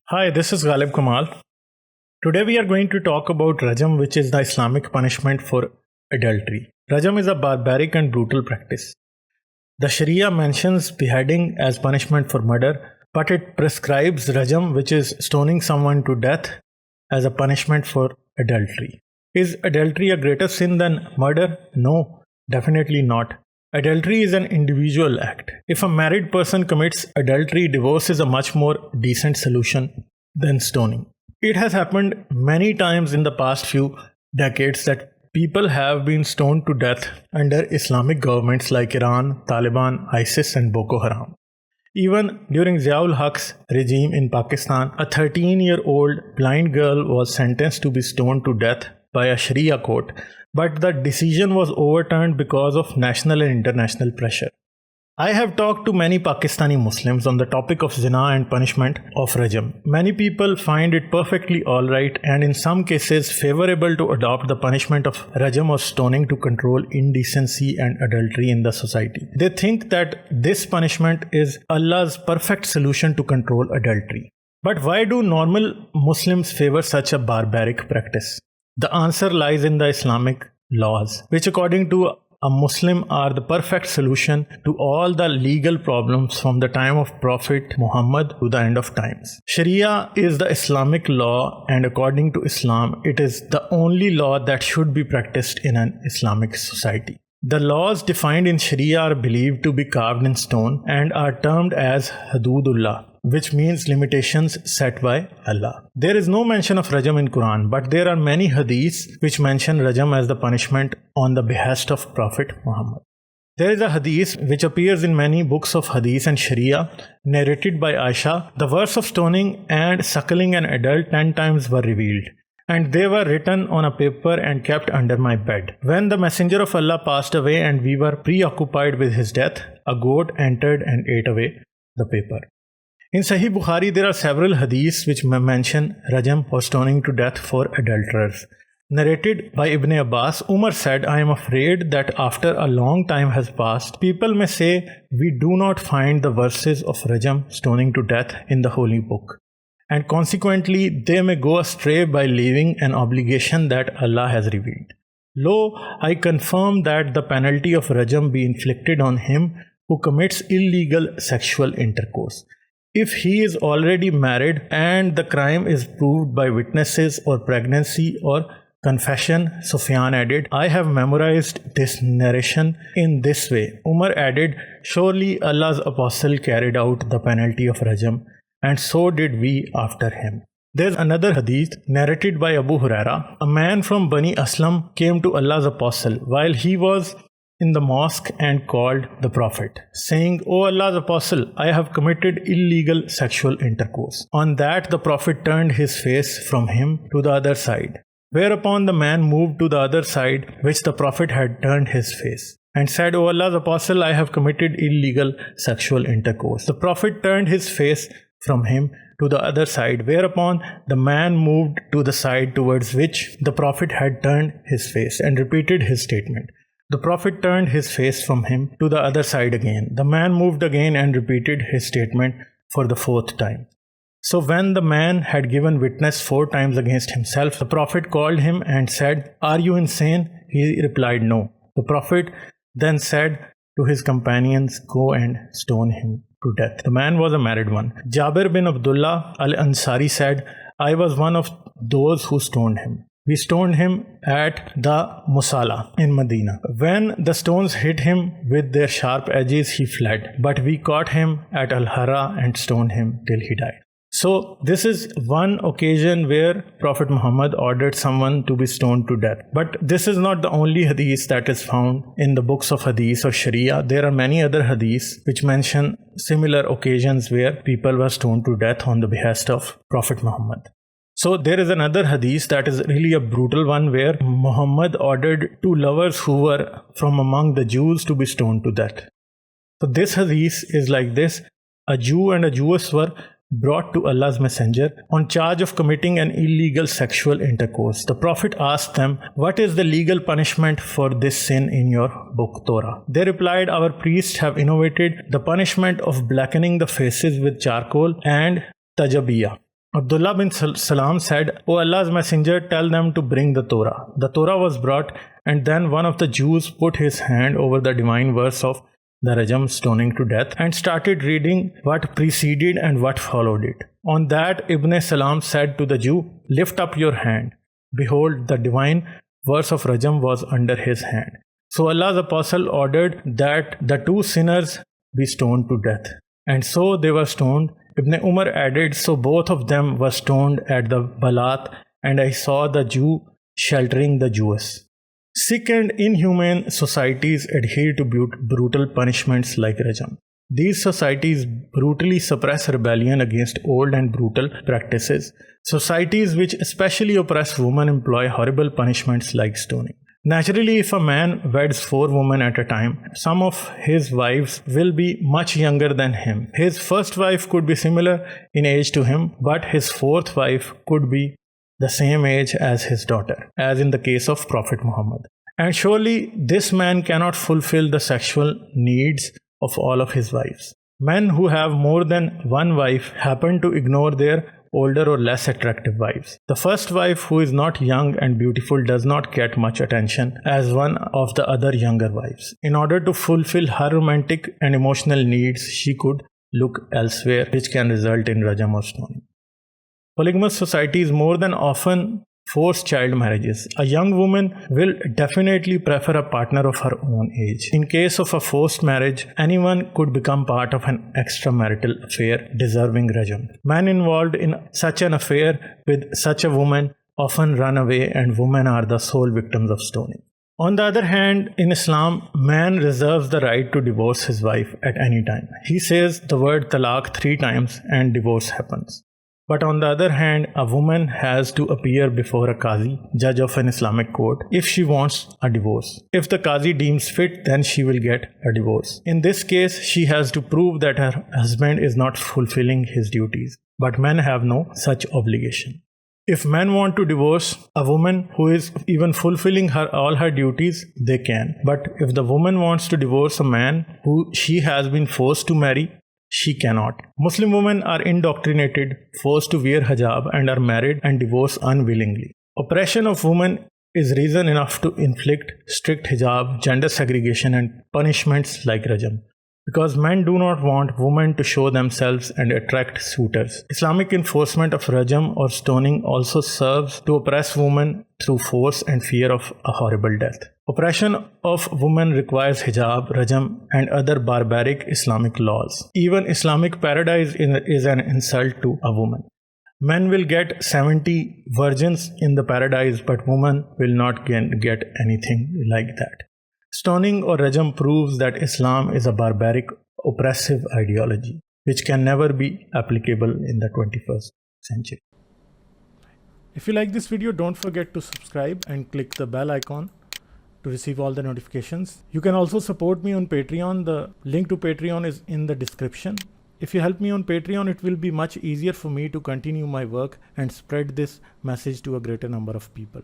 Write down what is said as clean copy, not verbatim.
Hi, this is Ghalib Kamal. Today we are going to talk about Rajam, which is the Islamic punishment for adultery. Rajam is a barbaric and brutal practice. The Sharia mentions beheading as punishment for murder, but it prescribes Rajam, which is stoning someone to death, as a punishment for adultery. Is adultery a greater sin than murder? No, definitely not. Adultery is an individual act. If a married person commits adultery, divorce is a much more decent solution than stoning. It has happened many times in the past few decades that people have been stoned to death under Islamic governments like Iran, Taliban, ISIS, and Boko Haram. Even during Ziaul Haq's regime in Pakistan, a 13-year-old blind girl was sentenced to be stoned to death by a Sharia court, but the decision was overturned because of national and international pressure. I have talked to many Pakistani Muslims on the topic of zina and punishment of Rajam. Many people find it perfectly alright and in some cases favorable to adopt the punishment of Rajam or stoning to control indecency and adultery in the society. They think that this punishment is Allah's perfect solution to control adultery. But why do normal Muslims favor such a barbaric practice? The answer lies in the Islamic laws, which according to a Muslim are the perfect solution to all the legal problems from the time of Prophet Muhammad to the end of times. Sharia is the Islamic law, and according to Islam, it is the only law that should be practiced in an Islamic society. The laws defined in Sharia are believed to be carved in stone and are termed as Hududullah, which means limitations set by Allah. There is no mention of Rajam in Quran, but there are many hadiths which mention Rajam as the punishment on the behest of Prophet Muhammad. There is a hadith which appears in many books of hadith and Sharia, narrated by Aisha. The verse of stoning and suckling an adult 10 times were revealed, and they were written on a paper and kept under my bed. When the Messenger of Allah passed away and we were preoccupied with his death, a goat entered and ate away the paper. In Sahih Bukhari, there are several hadiths which mention Rajam or stoning to death for adulterers. Narrated by Ibn Abbas, Umar said, I am afraid that after a long time has passed, people may say, we do not find the verses of Rajam, stoning to death, in the Holy Book. And consequently, they may go astray by leaving an obligation that Allah has revealed. Lo, I confirm that the penalty of Rajam be inflicted on him who commits illegal sexual intercourse. If he is already married and the crime is proved by witnesses or pregnancy or confession, Sufyan added, I have memorized this narration in this way. Umar added, surely Allah's apostle carried out the penalty of Rajam, and so did we after him. There's another hadith narrated by Abu Huraira. A man from Bani Aslam came to Allah's apostle while he was in the mosque and called the Prophet, saying, O Allah's apostle, I have committed illegal sexual intercourse. On that the Prophet turned his face from him to the other side, whereupon the man moved to the other side which the Prophet had turned his face, and said, O Allah's apostle, I have committed illegal sexual intercourse. The Prophet turned his face from him to the other side, whereupon the man moved to the side towards which the Prophet had turned his face and repeated his statement. The Prophet turned his face from him to the other side again. The man moved again and repeated his statement for the fourth time. So when the man had given witness 4 times against himself, the Prophet called him and said, Are you insane? He replied, No. The Prophet then said to his companions, Go and stone him to death. The man was a married one. Jabir bin Abdullah al-Ansari said, I was one of those who stoned him. We stoned him at the Musala in Medina. When the stones hit him with their sharp edges, he fled. But we caught him at Al-Hara and stoned him till he died. So this is one occasion where Prophet Muhammad ordered someone to be stoned to death. But this is not the only hadith that is found in the books of hadith or Sharia. There are many other hadiths which mention similar occasions where people were stoned to death on the behest of Prophet Muhammad. So there is another hadith that is really a brutal one where Muhammad ordered 2 lovers who were from among the Jews to be stoned to death. So this hadith is like this. A Jew and a Jewess were brought to Allah's Messenger on charge of committing an illegal sexual intercourse. The Prophet asked them, what is the legal punishment for this sin in your book Torah? They replied, our priests have innovated the punishment of blackening the faces with charcoal and tajabiyah, Abdullah bin Salam said, "O Allah's Messenger, tell them to bring the Torah." The Torah was brought, and then one of the Jews put his hand over the divine verse of the Rajam, stoning to death, and started reading what preceded and what followed it. On that, Ibn Salam said to the Jew, "Lift up your hand." Behold, the divine verse of Rajam was under his hand. So Allah's apostle ordered that the two sinners be stoned to death. And so they were stoned. Ibn Umar added, "So both of them were stoned at the Balat, and I saw the Jew sheltering the Jewess." Sick and inhumane societies adhere to brutal punishments like Rajam. These societies brutally suppress rebellion against old and brutal practices. Societies which especially oppress women employ horrible punishments like stoning. Naturally, if a man weds 4 women at a time, some of his wives will be much younger than him. His first wife could be similar in age to him, but his 4th wife could be the same age as his daughter, as in the case of Prophet Muhammad. And surely this man cannot fulfill the sexual needs of all of his wives. Men who have more than one wife happen to ignore their older or less attractive wives. The first wife, who is not young and beautiful, does not get much attention as one of the other younger wives. In order to fulfill her romantic and emotional needs, she could look elsewhere, which can result in Rajam or stoning. Polygamous societies more than often force child marriages. A young woman will definitely prefer a partner of her own age. In case of a forced marriage, anyone could become part of an extramarital affair deserving Rajam. Men involved in such an affair with such a woman often run away, and women are the sole victims of stoning. On the other hand, in Islam, man reserves the right to divorce his wife at any time. He says the word talaq 3 times and divorce happens. But on the other hand, a woman has to appear before a Qazi, judge of an Islamic court, if she wants a divorce. If the Qazi deems fit, then she will get a divorce. In this case, she has to prove that her husband is not fulfilling his duties. But men have no such obligation. If men want to divorce a woman who is even fulfilling all her duties, they can. But if the woman wants to divorce a man who she has been forced to marry, she cannot. Muslim women are indoctrinated, forced to wear hijab, and are married and divorced unwillingly. Oppression of women is reason enough to inflict strict hijab, gender segregation, and punishments like Rajam. Because men do not want women to show themselves and attract suitors. Islamic enforcement of Rajam or stoning also serves to oppress women through force and fear of a horrible death. Oppression of women requires hijab, Rajam, and other barbaric Islamic laws. Even Islamic paradise is an insult to a woman. Men will get 70 virgins in the paradise, but women will not get anything like that. Stoning or Rajam proves that Islam is a barbaric, oppressive ideology, which can never be applicable in the 21st century. If you like this video, don't forget to subscribe and click the bell icon to receive all the notifications. You can also support me on Patreon. The link to Patreon is in the description. If you help me on Patreon, it will be much easier for me to continue my work and spread this message to a greater number of people.